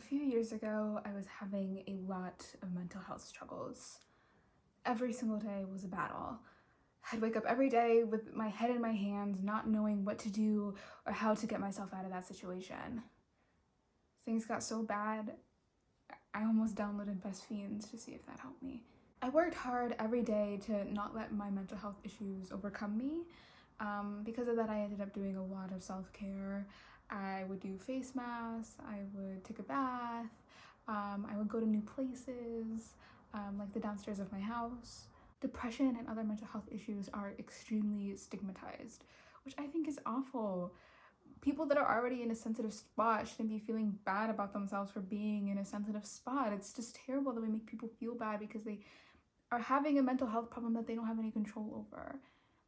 few years ago, I was having a lot of mental health struggles. Every single day was a battle. I'd wake up every day with my head in my hands, not knowing what to do or how to get myself out of that situation. Things got so bad, I almost downloaded Best Fiends to see if that helped me. I worked hard every day to not let my mental health issues overcome me. Because of that, I ended up doing a lot of self-care. I would do face masks, I would take a bath, I would go to new places, like the downstairs of my house. Depression and other mental health issues are extremely stigmatized, which I think is awful. People that are already in a sensitive spot shouldn't be feeling bad about themselves for being in a sensitive spot. It's just terrible that we make people feel bad because they are having a mental health problem that they don't have any control over.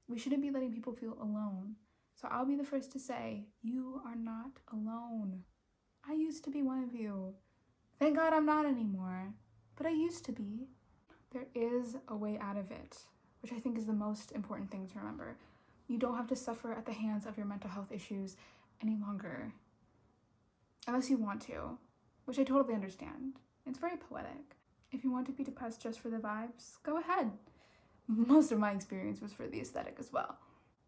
We shouldn't be letting people feel alone. So I'll be the first to say, you are not alone. I used to be one of you. Thank God I'm not anymore, but I used to be. There is a way out of it, which I think is the most important thing to remember. You don't have to suffer at the hands of your mental health issues any longer, unless you want to, which I totally understand. It's very poetic. If you want to be depressed just for the vibes, go ahead. Most of my experience was for the aesthetic as well.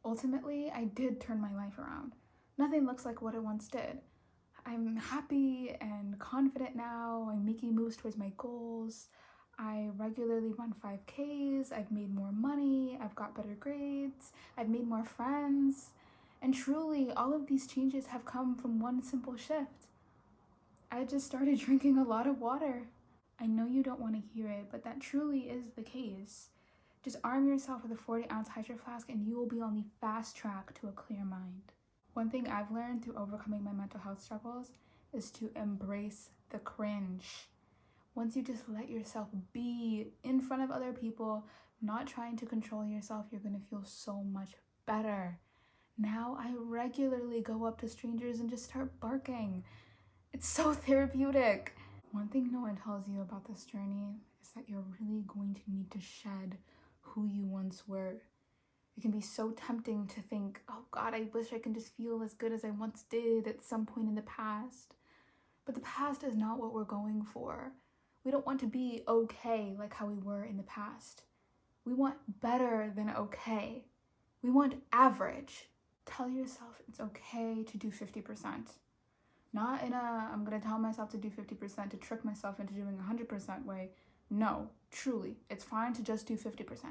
Ultimately, I did turn my life around. Nothing looks like what it once did. I'm happy and confident now. I'm making moves towards my goals. I regularly run 5Ks. I've made more money. I've got better grades. I've made more friends. And truly, all of these changes have come from one simple shift. I just started drinking a lot of water. I know you don't want to hear it, but that truly is the case. Just arm yourself with a 40-ounce Hydro Flask and you will be on the fast track to a clear mind. One thing I've learned through overcoming my mental health struggles is to embrace the cringe. Once you just let yourself be in front of other people, not trying to control yourself, you're going to feel so much better. Now I regularly go up to strangers and just start barking. It's so therapeutic. One thing no one tells you about this journey is that you're really going to need to shed who you once were. It can be so tempting to think, oh God, I wish I can just feel as good as I once did at some point in the past. But the past is not what we're going for. We don't want to be okay like how we were in the past. We want better than okay. We want average. Tell yourself it's okay to do 50%. Not in a, I'm gonna tell myself to do 50% to trick myself into doing 100% way. No, truly, it's fine to just do 50%.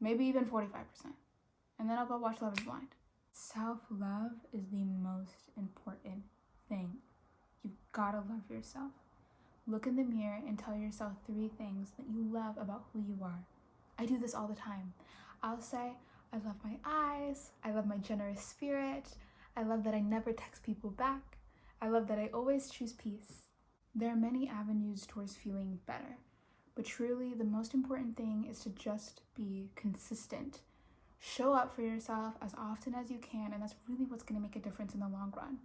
Maybe even 45%. And then I'll go watch Love is Blind. Self-love is the most important thing. You've gotta love yourself. Look in the mirror and tell yourself 3 things that you love about who you are. I do this all the time. I'll say, I love my eyes. I love my generous spirit. I love that I never text people back. I love that I always choose peace. There are many avenues towards feeling better, but truly the most important thing is to just be consistent. Show up for yourself as often as you can, and that's really what's going to make a difference in the long run.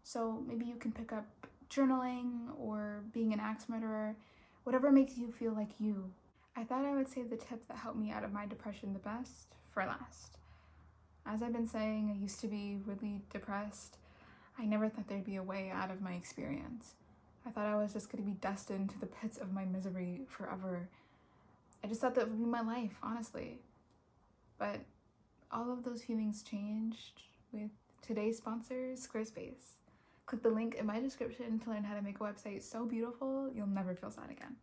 So maybe you can pick up journaling or being an axe murderer, whatever makes you feel like you. I thought I would save the tip that helped me out of my depression the best for last. As I've been saying, I used to be really depressed. I never thought there'd be a way out of my experience. I thought I was just going to be destined to the pits of my misery forever. I just thought that would be my life, honestly. But all of those feelings changed with today's sponsor, Squarespace. Click the link in my description to learn how to make a website so beautiful you'll never feel sad again.